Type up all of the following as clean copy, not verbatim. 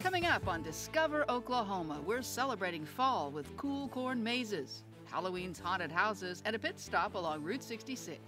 Coming up on Discover Oklahoma, we're celebrating fall with cool corn mazes, Halloween's haunted houses, and a pit stop along Route 66.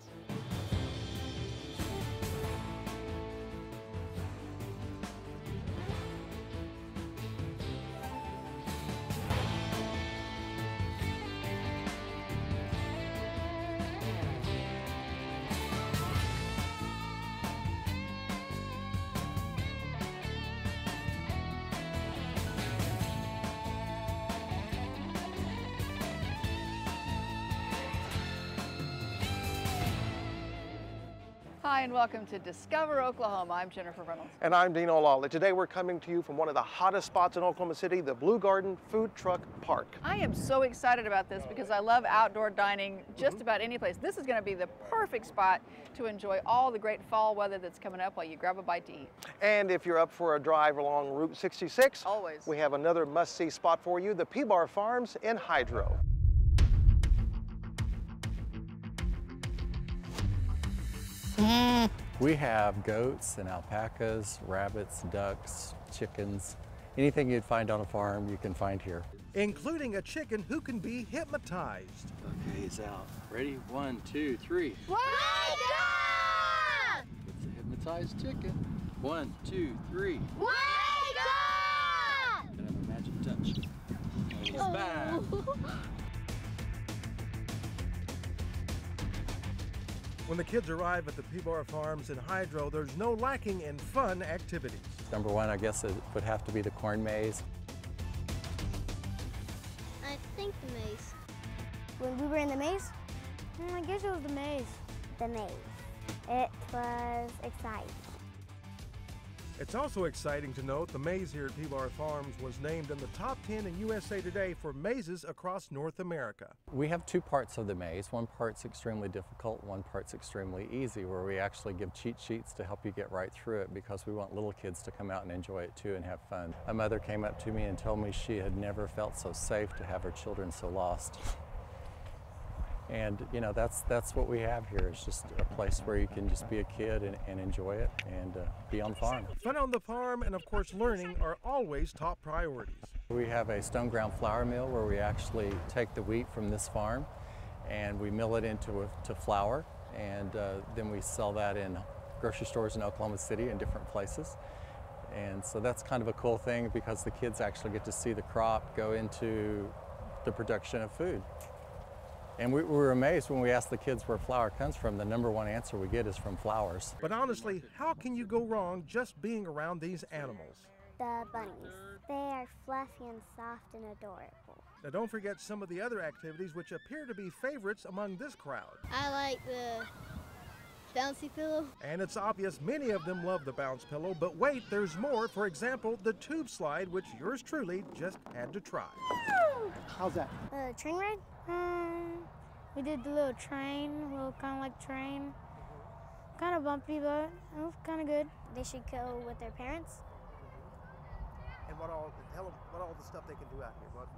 Hi and welcome to Discover Oklahoma. I'm Jennifer Reynolds. And I'm Dean O'Lawley. Today we're coming to you from one of the hottest spots in Oklahoma City, the Blue Garden Food Truck Park. I am so excited about this because I love outdoor dining just about any place. This is going to be the perfect spot to enjoy all the great fall weather that's coming up while you grab a bite to eat. And if you're up for a drive along Route 66, always, we have another must-see spot for you, the P-Bar Farms in Hydro. We have goats and alpacas, rabbits, ducks, chickens. Anything you'd find on a farm, you can find here. Including a chicken who can be hypnotized. Okay, he's out. Ready? 1, 2, 3. Wake up! It's a hypnotized chicken. 1, 2, 3. Wake up! Gonna have a magic touch. And he's back. When the kids arrive at the P-Bar Farms in Hydro, there's no lacking in fun activities. Number one, I guess it would have to be the corn maze. I think the maze. When we were in the maze? I guess it was the maze. The maze. It was exciting. It's also exciting to note the maze here at P-Bar Farms was named in the top 10 in USA Today for mazes across North America. We have two parts of the maze. One part's extremely difficult, one part's extremely easy, where we actually give cheat sheets to help you get right through it because we want little kids to come out and enjoy it too and have fun. A mother came up to me and told me she had never felt so safe to have her children so lost. And you know, that's what we have here. It's just a place where you can just be a kid and enjoy it and be on the farm. Fun on the farm and of course learning are always top priorities. We have a stone ground flour mill where we actually take the wheat from this farm and we mill it into flour, and then we sell that in grocery stores in Oklahoma City and different places. And so that's kind of a cool thing because the kids actually get to see the crop go into the production of food. And we were amazed when we asked the kids where flour comes from. The number one answer we get is from flowers. But honestly, how can you go wrong just being around these animals? The bunnies. They are fluffy and soft and adorable. Now don't forget some of the other activities which appear to be favorites among this crowd. I like the bouncy pillow. And it's obvious many of them love the bounce pillow, but wait, there's more. For example, the tube slide, which yours truly just had to try. How's that? The train ride? We did the little train, kind of like train. Kind of bumpy, but it was kind of good. They should go with their parents. And tell them what all the stuff they can do out here. Just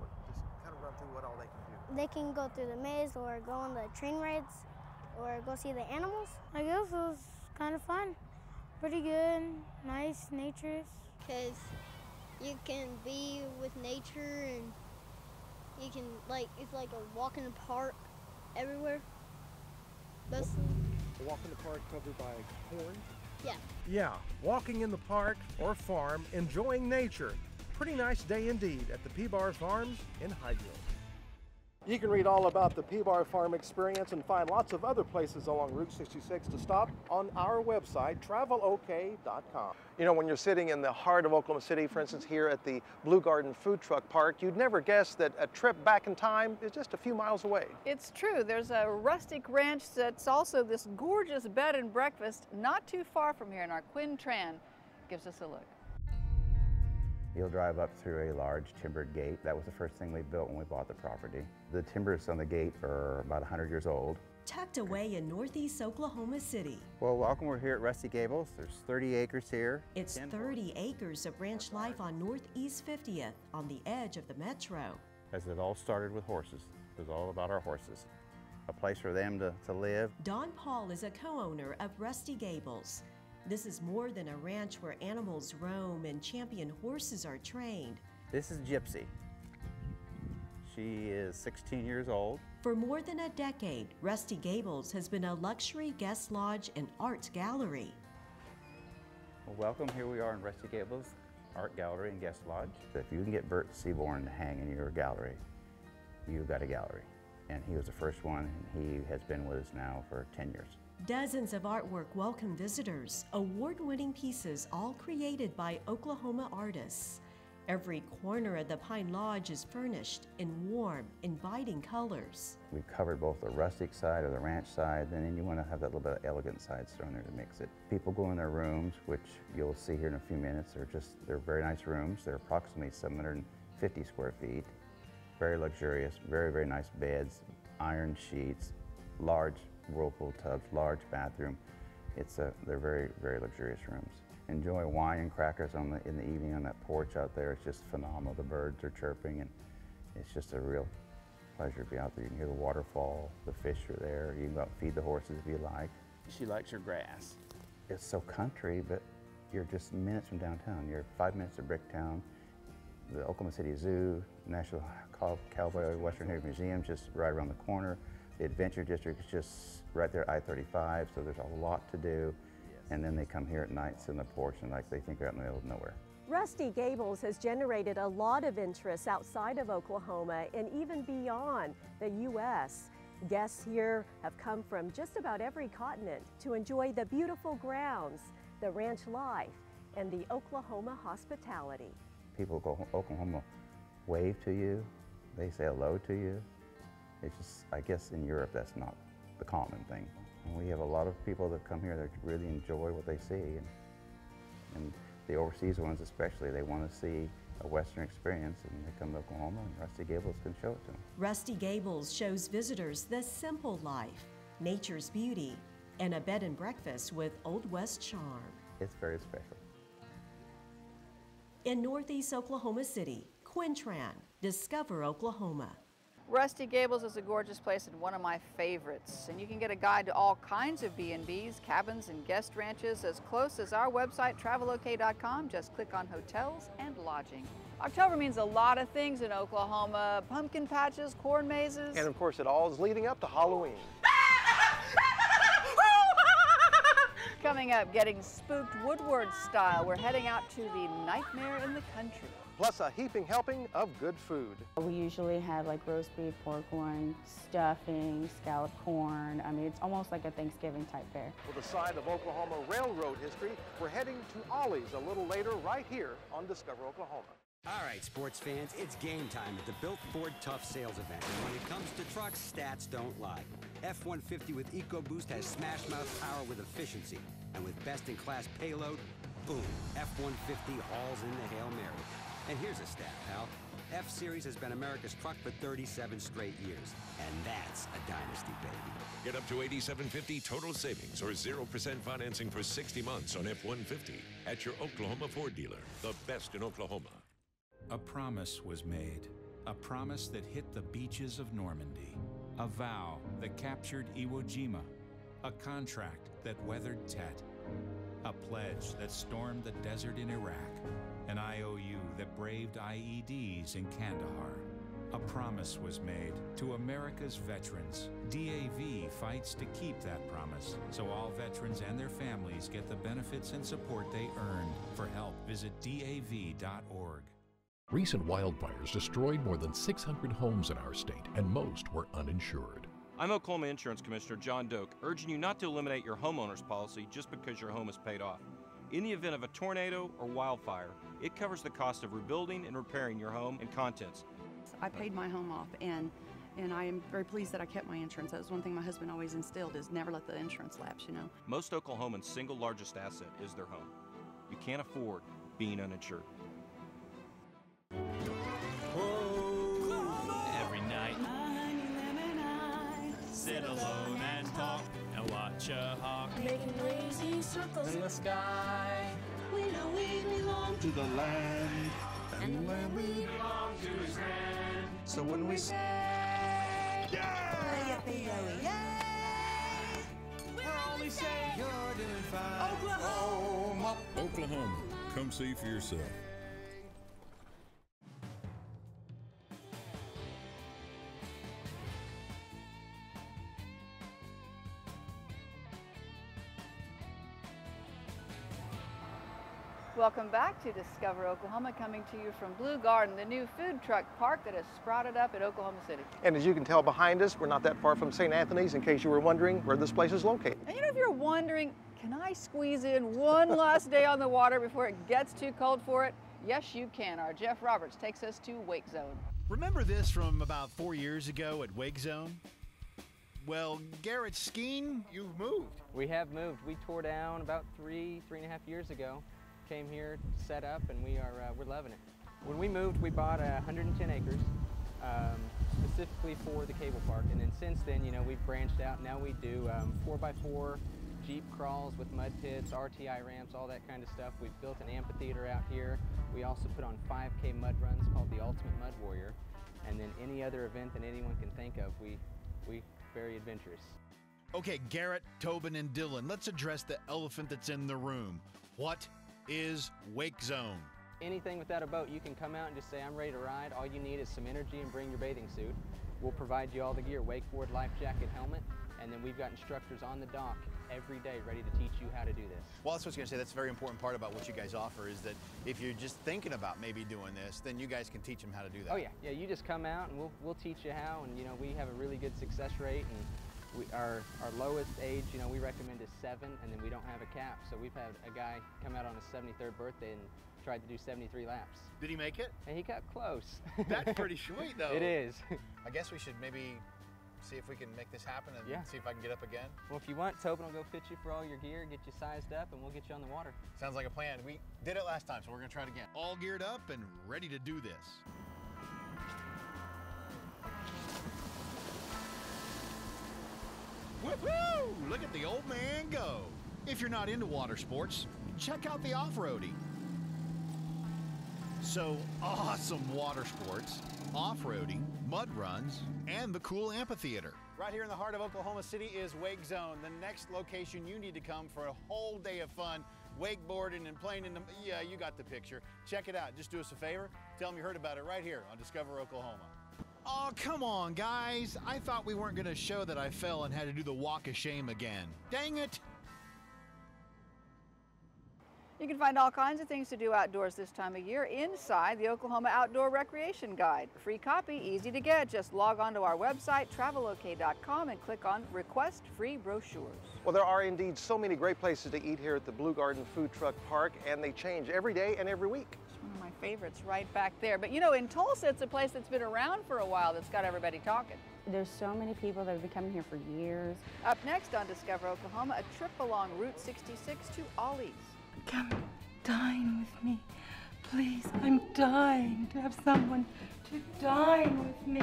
kind of run through what all they can do. They can go through the maze or go on the train rides or go see the animals. I guess it was kind of fun. Pretty good, nice, nature's. Because you can be with nature and you can, it's like a walk in the park everywhere. A walk in the park covered by corn? Yeah. Yeah, walking in the park or farm, enjoying nature. Pretty nice day indeed at the P-Bar Farms in Hydro. You can read all about the P-Bar Farm experience and find lots of other places along Route 66 to stop on our website, travelok.com. You know, when you're sitting in the heart of Oklahoma City, for instance, here at the Blue Garden Food Truck Park, you'd never guess that a trip back in time is just a few miles away. It's true. There's a rustic ranch that's also this gorgeous bed and breakfast not too far from here, and our Quinn Tran gives us a look. You'll drive up through a large timbered gate. That was the first thing we built when we bought the property. The timbers on the gate are about 100 years old. Tucked away in northeast Oklahoma City. Well, welcome. We're here at Rusty Gables. There's 30 acres here. It's 30 acres of ranch life on Northeast 50th, on the edge of the metro. As it all started with horses. It was all about our horses. A place for them to live. Don Paul is a co-owner of Rusty Gables. This is more than a ranch where animals roam and champion horses are trained. This is Gypsy. She is 16 years old. For more than a decade, Rusty Gables has been a luxury guest lodge and art gallery. Well, welcome. Here we are in Rusty Gables Art Gallery and Guest Lodge. If you can get Bert Seaborn to hang in your gallery, you've got a gallery. And he was the first one, and he has been with us now for 10 years. Dozens of artwork welcome visitors, award-winning pieces all created by Oklahoma artists. Every corner of the Pine Lodge is furnished in warm, inviting colors. We've covered both the rustic side or the ranch side, and then you want to have that little bit of elegant side thrown there to mix it. People go in their rooms, which you'll see here in a few minutes. They're very nice rooms. They're approximately 750 square feet. Very luxurious, very, very nice beds, iron sheets, large whirlpool tubs, large bathroom. They're very, very luxurious rooms. Enjoy wine and crackers in the evening on that porch out there. It's just phenomenal. The birds are chirping, and it's just a real pleasure to be out there. You can hear the waterfall, the fish are there. You can go out and feed the horses if you like. She likes her grass. It's so country, but you're just minutes from downtown. You're 5 minutes to Bricktown. The Oklahoma City Zoo, National Cowboy Western Heritage Museum, just right around the corner. The Adventure District is just right there at I-35, so there's a lot to do. And then they come here at night, sit on the porch, and like they think they're out in the middle of nowhere. Rusty Gables has generated a lot of interest outside of Oklahoma and even beyond the U.S. Guests here have come from just about every continent to enjoy the beautiful grounds, the ranch life, and the Oklahoma hospitality. People go to Oklahoma, wave to you, they say hello to you. It's just, I guess in Europe that's not the common thing. And we have a lot of people that come here that really enjoy what they see. And the overseas ones especially, they want to see a Western experience, and they come to Oklahoma, and Rusty Gables can show it to them. Rusty Gables shows visitors the simple life, nature's beauty, and a bed and breakfast with Old West charm. It's very special. In Northeast Oklahoma City, Quintran, discover Oklahoma. Rusty Gables is a gorgeous place and one of my favorites. And you can get a guide to all kinds of B&Bs, cabins, and guest ranches as close as our website, travelok.com. Just click on hotels and lodging. October means a lot of things in Oklahoma. Pumpkin patches, corn mazes. And of course, it all is leading up to Halloween. Coming up, getting spooked Woodward style. We're heading out to the Nightmare in the Country. Plus a heaping helping of good food. We usually have like roast beef, pork loin, stuffing, scalloped corn. I mean, it's almost like a Thanksgiving type fare. For the side of Oklahoma railroad history, we're heading to Ollie's a little later right here on Discover Oklahoma. All right, sports fans, it's game time at the Built Ford Tough Sales event. And when it comes to trucks, stats don't lie. F-150 with EcoBoost has smash-mouth power with efficiency. And with best-in-class payload, boom, F-150 hauls in the Hail Mary. And here's a stat, pal. F-Series has been America's truck for 37 straight years. And that's a dynasty, baby. Get up to $8,750 total savings or 0% financing for 60 months on F-150 at your Oklahoma Ford dealer, the best in Oklahoma. A promise was made, a promise that hit the beaches of Normandy, a vow that captured Iwo Jima, a contract that weathered Tet, a pledge that stormed the desert in Iraq, an IOU that braved IEDs in Kandahar. A promise was made to America's veterans. DAV fights to keep that promise, so all veterans and their families get the benefits and support they earned. For help, visit DAV.org. Recent wildfires destroyed more than 600 homes in our state, and most were uninsured. I'm Oklahoma Insurance Commissioner John Doak, urging you not to eliminate your homeowner's policy just because your home is paid off. In the event of a tornado or wildfire, it covers the cost of rebuilding and repairing your home and contents. I paid my home off, and I am very pleased that I kept my insurance. That was one thing my husband always instilled, is never let the insurance lapse, you know. Most Oklahomans' single largest asset is their home. You can't afford being uninsured. Every night, sit alone and talk and watch a hawk making lazy circles in the sky. We know we belong to the land, and the land we belong to is grand. So when we say, yeah! Yippee-yo-yay! We're all only say you're doing fine. Oklahoma! Oklahoma. Come see for yourself. Welcome back to Discover Oklahoma, coming to you from Blue Garden, the new food truck park that has sprouted up in Oklahoma City. And as you can tell behind us, we're not that far from St. Anthony's, in case you were wondering where this place is located. And you know, if you're wondering, can I squeeze in one last day on the water before it gets too cold for it? Yes, you can. Our Jeff Roberts takes us to Wake Zone. Remember this from about 4 years ago at Wake Zone? Well, Garrett Skeen, you've moved. We have moved. We tore down about three and a half years ago. Came here, set up, and we're loving it. When we moved, we bought 110 acres, specifically for the cable park, and then since then, you know, we've branched out. Now we do 4x4 Jeep crawls with mud pits, RTI ramps, all that kind of stuff. We've built an amphitheater out here. We also put on 5K mud runs called the Ultimate Mud Warrior, and then any other event that anyone can think of, we very adventurous. Okay, Garrett, Tobin, and Dylan, let's address the elephant that's in the room. What is Wake Zone? Anything without a boat, you can come out and just say, I'm ready to ride. All you need is some energy and bring your bathing suit. We'll provide you all the gear, wakeboard, life jacket, helmet, and then we've got instructors on the dock every day ready to teach you how to do this. Well, that's what I was going to say. That's a very important part about what you guys offer, is that if you're just thinking about maybe doing this, then you guys can teach them how to do that. Oh yeah, you just come out and we'll teach you how, and you know, we have a really good success rate, and our lowest age, you know, we recommend is 7, and then we don't have a cap. So we've had a guy come out on his 73rd birthday and tried to do 73 laps. Did he make it? And he got close. That's pretty sweet, though. It is. I guess we should maybe see if we can make this happen and see if I can get up again. Well, if you want, Tobin will go fit you for all your gear, get you sized up, and we'll get you on the water. Sounds like a plan. We did it last time, so we're going to try it again. All geared up and ready to do this. Woohoo! Look at the old man go. If you're not into water sports, check out the off-roading. So awesome water sports, off-roading, mud runs, and the cool amphitheater. Right here in the heart of Oklahoma City is Wake Zone, the next location you need to come for a whole day of fun, wakeboarding and playing in the, yeah, you got the picture. Check it out. Just do us a favor. Tell them you heard about it right here on Discover Oklahoma. Oh, come on, guys. I thought we weren't going to show that I fell and had to do the walk of shame again. Dang it. You can find all kinds of things to do outdoors this time of year inside the Oklahoma Outdoor Recreation Guide. Free copy, easy to get. Just log on to our website, travelok.com, and click on Request Free Brochures. Well, there are indeed so many great places to eat here at the Blue Garden Food Truck Park, and they change every day and every week. It's one of my favorites right back there. But you know, in Tulsa, it's a place that's been around for a while that's got everybody talking. There's so many people that have been coming here for years. Up next on Discover Oklahoma, a trip along Route 66 to Ollie's. Come dine with me, please. I'm dying to have someone to dine with me.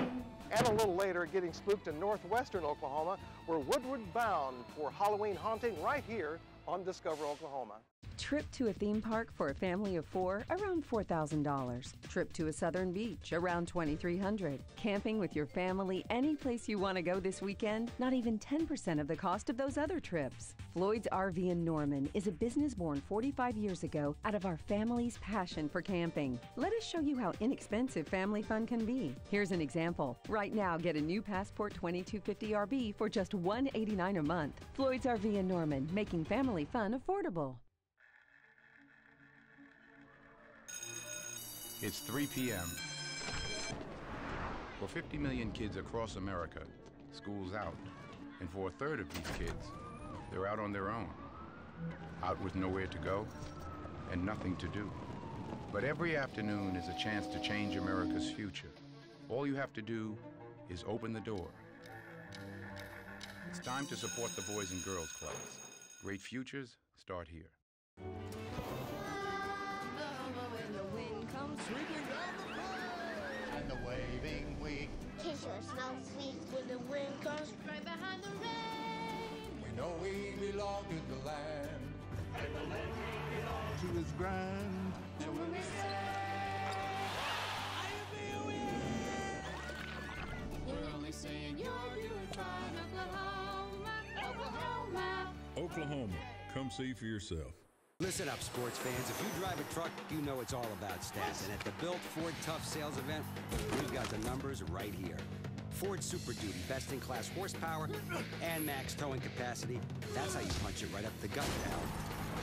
And a little later, getting spooked in northwestern Oklahoma, we're Woodward bound for Halloween haunting right here on Discover Oklahoma. Trip to a theme park for a family of 4, around $4,000. Trip to a southern beach, around $2,300. Camping with your family, any place you want to go this weekend, not even 10% of the cost of those other trips. Floyd's RV in Norman is a business born 45 years ago out of our family's passion for camping. Let us show you how inexpensive family fun can be. Here's an example. Right now, get a new Passport 2250 RV for just $189 a month. Floyd's RV in Norman, making family fun affordable. It's 3 p.m. For 50 million kids across America, school's out. And for a third of these kids, they're out on their own. Out with nowhere to go and nothing to do. But every afternoon is a chance to change America's future. All you have to do is open the door. It's time to support the Boys and Girls Clubs. Great futures start here. Sweeping down the road, and the waving wheat. Kiss your snow sweet when the wind comes right behind the rain. We know we belong to the land, and the land we belong to is grand. And when we say, we're only saying you're doing fine, Oklahoma, Oklahoma. Oklahoma. Come see for yourself. Listen up, sports fans. If you drive a truck, you know it's all about stats. And at the Built Ford Tough Sales event, we've got the numbers right here. Ford Super Duty, best-in-class horsepower and max towing capacity. That's how you punch it right up the gut, pal.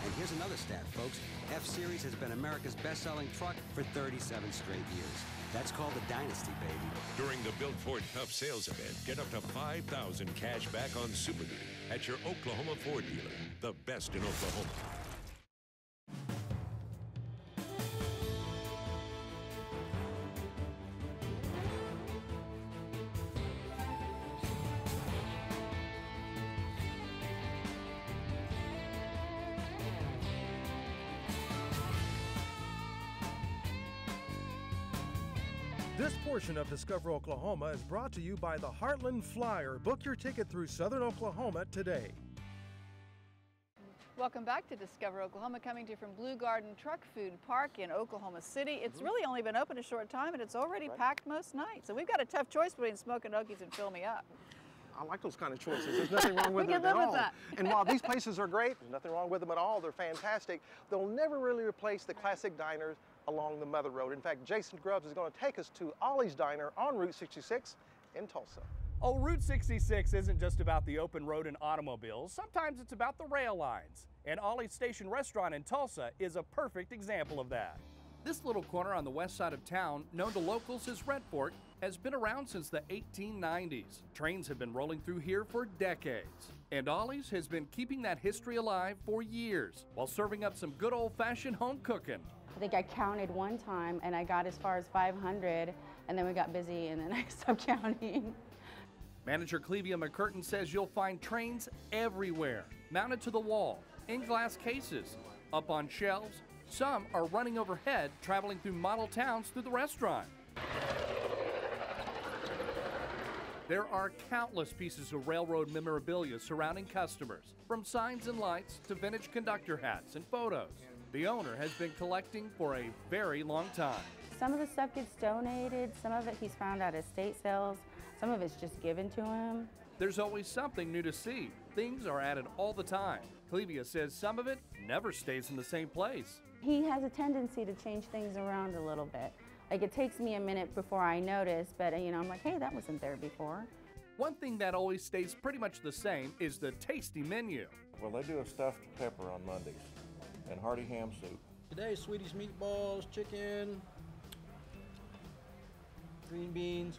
And here's another stat, folks. F-Series has been America's best-selling truck for 37 straight years. That's called a dynasty, baby. During the Built Ford Tough Sales event, get up to $5,000 cash back on Super Duty at your Oklahoma Ford dealer, the best in Oklahoma. This portion of Discover Oklahoma is brought to you by the Heartland Flyer. Book your ticket through Southern Oklahoma today. Welcome back to Discover Oklahoma, coming to you from Blue Garden Truck Food Park in Oklahoma City. It's really only been open a short time and it's already packed most nights. So we've got a tough choice between Smokin' Okies and Fill Me Up. I like those kind of choices. There's nothing wrong with them at all. And while these places are great, there's nothing wrong with them at all. They're fantastic. They'll never really replace the classic diners along the Mother Road. In fact, Jason Grubbs is going to take us to Ollie's Diner on Route 66 in Tulsa. Oh, Route 66 isn't just about the open road and automobiles. Sometimes it's about the rail lines. And Ollie's Station Restaurant in Tulsa is a perfect example of that. This little corner on the west side of town, known to locals as Red Fork, has been around since the 1890s. Trains have been rolling through here for decades. And Ollie's has been keeping that history alive for years while serving up some good old-fashioned home cooking. I think I counted one time and I got as far as 500, and then we got busy and then I stopped counting. Manager Clevia McCurtain says you'll find trains everywhere, mounted to the wall, in glass cases, up on shelves. Some are running overhead, traveling through model towns through the restaurant. There are countless pieces of railroad memorabilia surrounding customers, from signs and lights to vintage conductor hats and photos. The owner has been collecting for a very long time. Some of the stuff gets donated, some of it he's found at estate sales, some of it's just given to him. There's always something new to see. Things are added all the time. Clevia says some of it never stays in the same place. He has a tendency to change things around a little bit. Like, it takes me a minute before I notice, but I'm like, hey, that wasn't there before. One thing that always stays pretty much the same is the tasty menu. Well, they do a stuffed pepper on Mondays and hearty ham soup. Today, Swedish meatballs, chicken, green beans,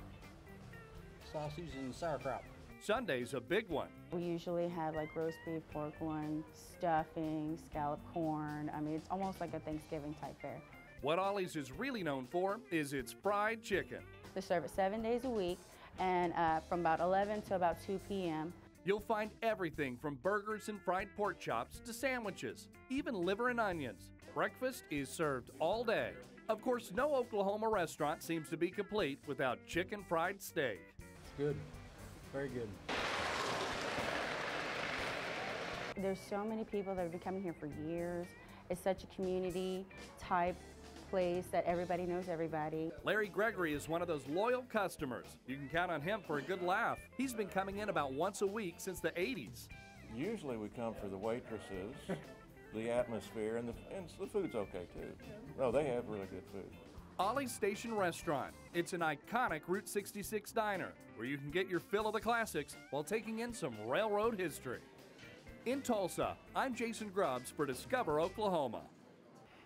sausage, and sauerkraut. Sunday's a big one. We usually have like roast beef, pork loin, stuffing, scalloped corn. It's almost like a Thanksgiving type fare. What Ollie's is really known for is its fried chicken. They serve it 7 days a week and from about 11 to about 2 p.m. You'll find everything from burgers and fried pork chops to sandwiches, even liver and onions. Breakfast is served all day. Of course, no Oklahoma restaurant seems to be complete without chicken fried steak. Good, very good. There's so many people that have been coming here for years. It's such a community type place that everybody knows everybody. Larry Gregory is one of those loyal customers. You can count on him for a good laugh. He's been coming in about once a week since the 80s. Usually we come for the waitresses, the atmosphere, and the food's okay too. No, they have really good food. Ollie's Station Restaurant. It's an iconic Route 66 diner where you can get your fill of the classics while taking in some railroad history. In Tulsa, I'm Jason Grubbs for Discover Oklahoma.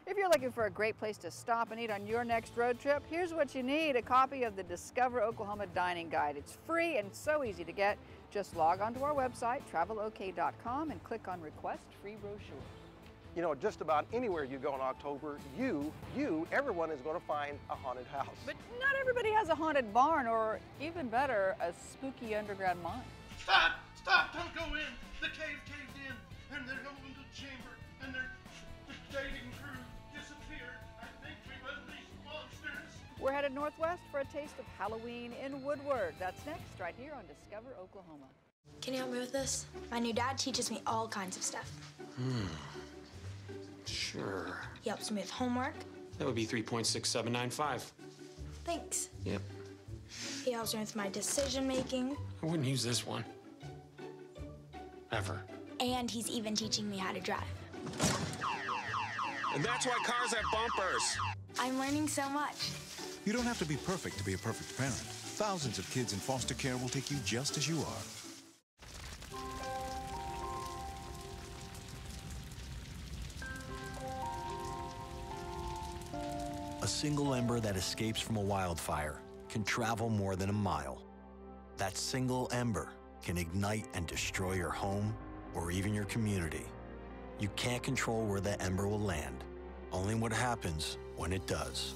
If you're looking for a great place to stop and eat on your next road trip, here's what you need: a copy of the Discover Oklahoma Dining Guide. It's free and so easy to get. Just log on to our website, travelok.com, and click on Request Free Brochure. You know, just about anywhere you go in October, everyone is going to find a haunted house. But not everybody has a haunted barn, or even better, a spooky underground mine. Stop! Stop! Don't go in! The cave caved in, and they're going to the chamber, and the dating crew disappeared. I think we've unleashed monsters. We're headed northwest for a taste of Halloween in Woodward. That's next, right here on Discover Oklahoma. Can you help me with this? My new dad teaches me all kinds of stuff. Sure. He helps me with homework. That would be 3.6795. Thanks. Yep. He helps me with my decision making. I wouldn't use this one. Ever. And he's even teaching me how to drive. And that's why cars have bumpers. I'm learning so much. You don't have to be perfect to be a perfect parent. Thousands of kids in foster care will take you just as you are. A single ember that escapes from a wildfire can travel more than a mile. That single ember can ignite and destroy your home or even your community. You can't control where that ember will land, only what happens when it does.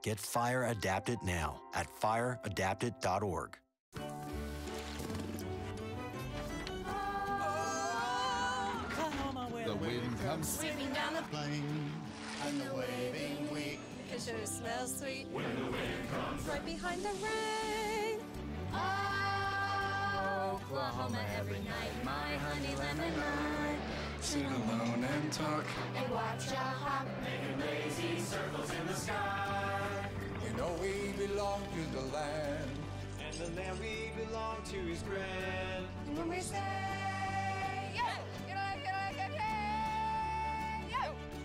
Get Fire Adapted now at fireadapted.org. The wind comes sweeping down the plain, and the waving wheat, it sure smells sweet when the wind comes right behind the rain. Oh, Oklahoma every night, my honey lemon night. Sit alone and talk, and watch a hawk making lazy circles in the sky. You know we belong to the land, and the land we belong to is grand. And when we say,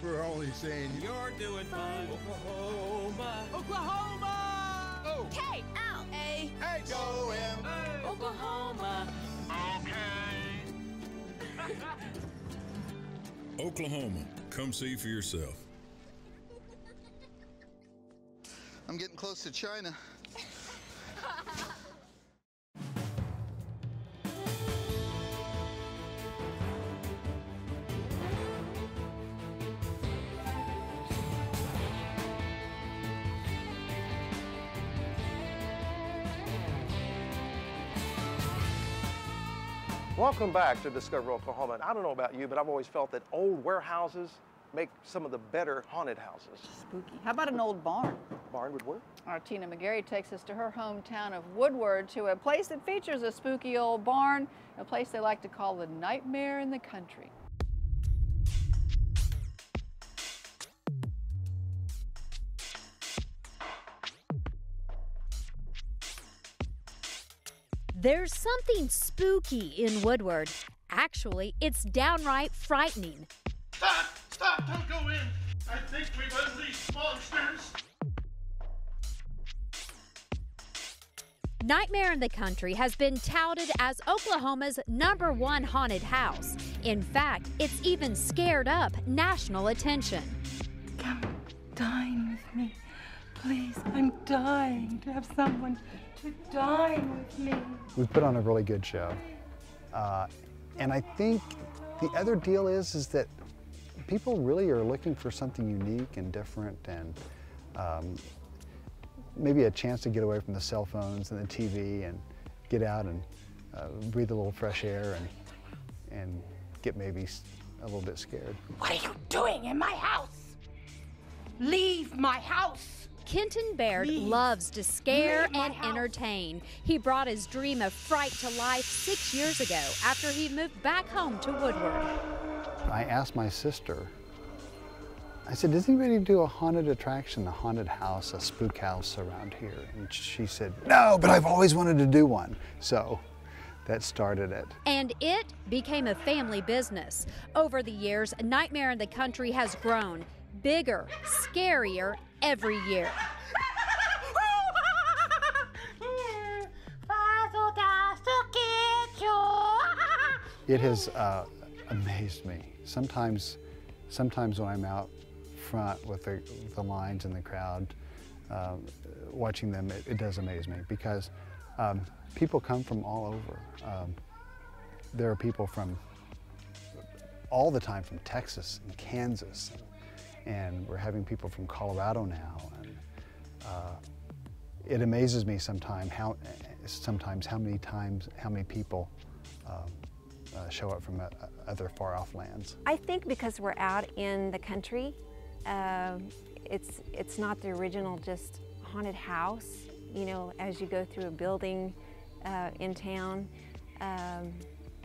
we're only saying you're doing fine. Oklahoma, Oklahoma. Oh. K-L-A. H-O-M. Oklahoma. Okay. Oklahoma, come see for yourself. I'm getting close to China. Welcome back to Discover Oklahoma. And I don't know about you, but I've always felt that old warehouses make some of the better haunted houses. Spooky. How about an old barn? Barn would work. Our Tina McGarry takes us to her hometown of Woodward, to a place that features a spooky old barn, a place they like to call the Nightmare in the Country. There's something spooky in Woodward. Actually, it's downright frightening. Stop, don't go in. I think we was these monsters. Nightmare in the Country has been touted as Oklahoma's #1 haunted house. In fact, it's even scared up national attention. Come dine with me. Please, I'm dying to have someone to dine with me. We put on a really good show. And I think the other deal is that people really are looking for something unique and different, and maybe a chance to get away from the cell phones and the TV and get out and breathe a little fresh air and get maybe a little bit scared. What are you doing in my house? Leave my house! Kenton Baird loves to scare and entertain. He brought his dream of fright to life 6 years ago after he moved back home to Woodward. I asked my sister, I said, does anybody do a haunted attraction, a haunted house, a spook house around here? And she said, no, but I've always wanted to do one. So that started it. And it became a family business. Over the years, Nightmare in the Country has grown bigger, scarier every year. It has amazed me. Sometimes when I'm out front with the lines in the crowd, watching them, it does amaze me, because people come from all over. There are people from all the time from Texas and Kansas, and we're having people from Colorado now. And it amazes me sometimes how many people show up from other far-off lands. I think because we're out in the country, it's not the original just haunted house. You know, as you go through a building in town,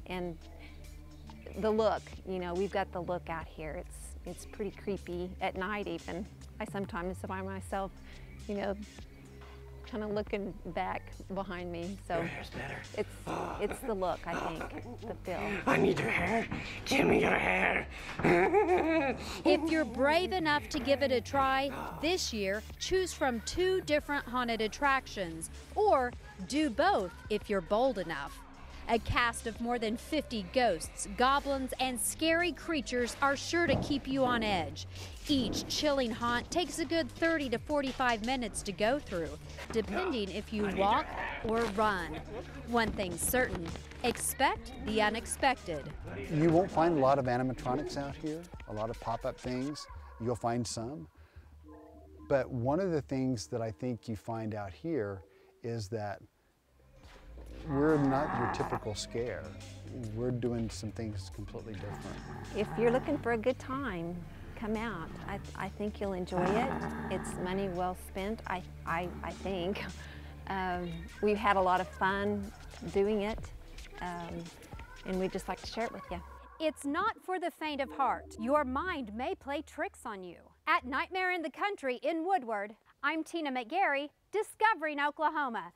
and the look. You know, we've got the look out here. It's pretty creepy at night even. I sometimes find myself, you know, kind of looking back behind me. So Your hair's better. It's the look, I think, the feel. I need your hair. Give me your hair. If you're brave enough to give it a try, this year, choose from 2 different haunted attractions, or do both if you're bold enough. A cast of more than 50 ghosts, goblins, and scary creatures are sure to keep you on edge. Each chilling haunt takes a good 30 to 45 minutes to go through, depending if you walk or run. One thing's certain, expect the unexpected. You won't find a lot of animatronics out here, a lot of pop-up things. You'll find some. But one of the things that I think you find out here is that we're not your typical scare. We're doing some things completely different. If you're looking for a good time, come out. I think you'll enjoy it. It's money well spent, I think. We've had a lot of fun doing it, and we'd just like to share it with you. It's not for the faint of heart. Your mind may play tricks on you. At Nightmare in the Country in Woodward, I'm Tina McGarry, discovering Oklahoma.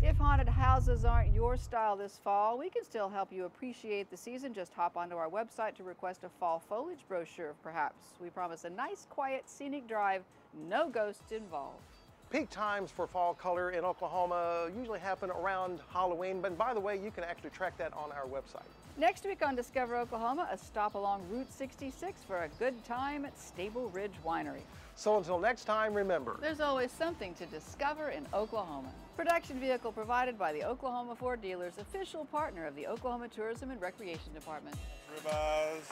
If haunted houses aren't your style this fall, we can still help you appreciate the season. Just hop onto our website to request a fall foliage brochure, perhaps. We promise a nice, quiet, scenic drive, no ghosts involved. Peak times for fall color in Oklahoma usually happen around Halloween, but by the way, you can actually track that on our website. Next week on Discover Oklahoma, a stop along Route 66 for a good time at Stable Ridge Winery. So until next time, remember, there's always something to discover in Oklahoma. Production vehicle provided by the Oklahoma Ford Dealers, official partner of the Oklahoma Tourism and Recreation Department. Ribeyes,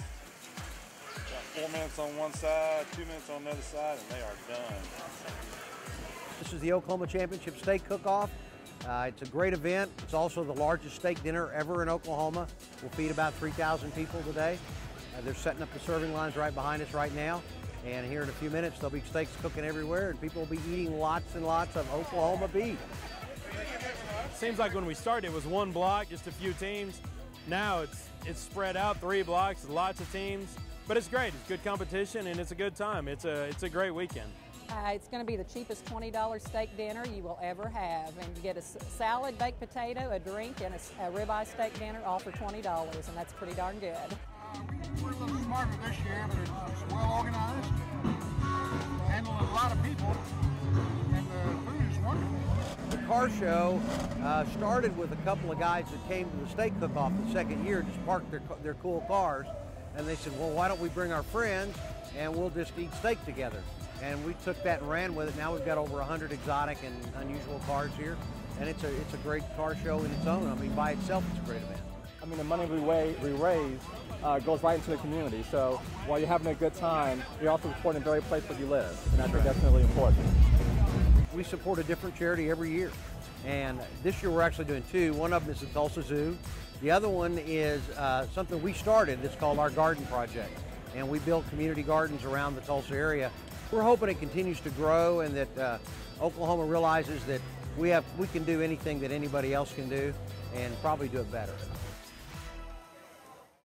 got 4 minutes on one side, 2 minutes on the other side, and they are done. This is the Oklahoma Championship Steak Cook-Off. It's a great event. It's also the largest steak dinner ever in Oklahoma. We'll feed about 3,000 people today. They're setting up the serving lines right behind us right now. And here in a few minutes, there'll be steaks cooking everywhere, and people will be eating lots and lots of Oklahoma beef. Seems like when we started, it was one block, just a few teams. Now it's spread out, 3 blocks, lots of teams. But it's great. It's good competition, and it's a good time. It's a great weekend. It's going to be the cheapest $20 steak dinner you will ever have. And you get a salad, baked potato, a drink, and a ribeye steak dinner all for $20, and that's pretty darn good. We're a little smarter this year, but it's well organized, handling a lot of people, and the food is wonderful. The car show started with a couple of guys that came to the steak cook-off the second year, just parked their cool cars, and they said, well, why don't we bring our friends and we'll just eat steak together. And we took that and ran with it. Now we've got over 100 exotic and unusual cars here, and it's a great car show in its own. I mean, by itself, it's a great event. I mean, the money we raise goes right into the community. So while you're having a good time, you're also supporting the very place where you live, and I think that's really important. We support a different charity every year, and this year we're actually doing 2. One of them is the Tulsa Zoo. The other one is something we started that's called our Garden Project, and we build community gardens around the Tulsa area. We're hoping it continues to grow, and that Oklahoma realizes that we can do anything that anybody else can do, and probably do it better.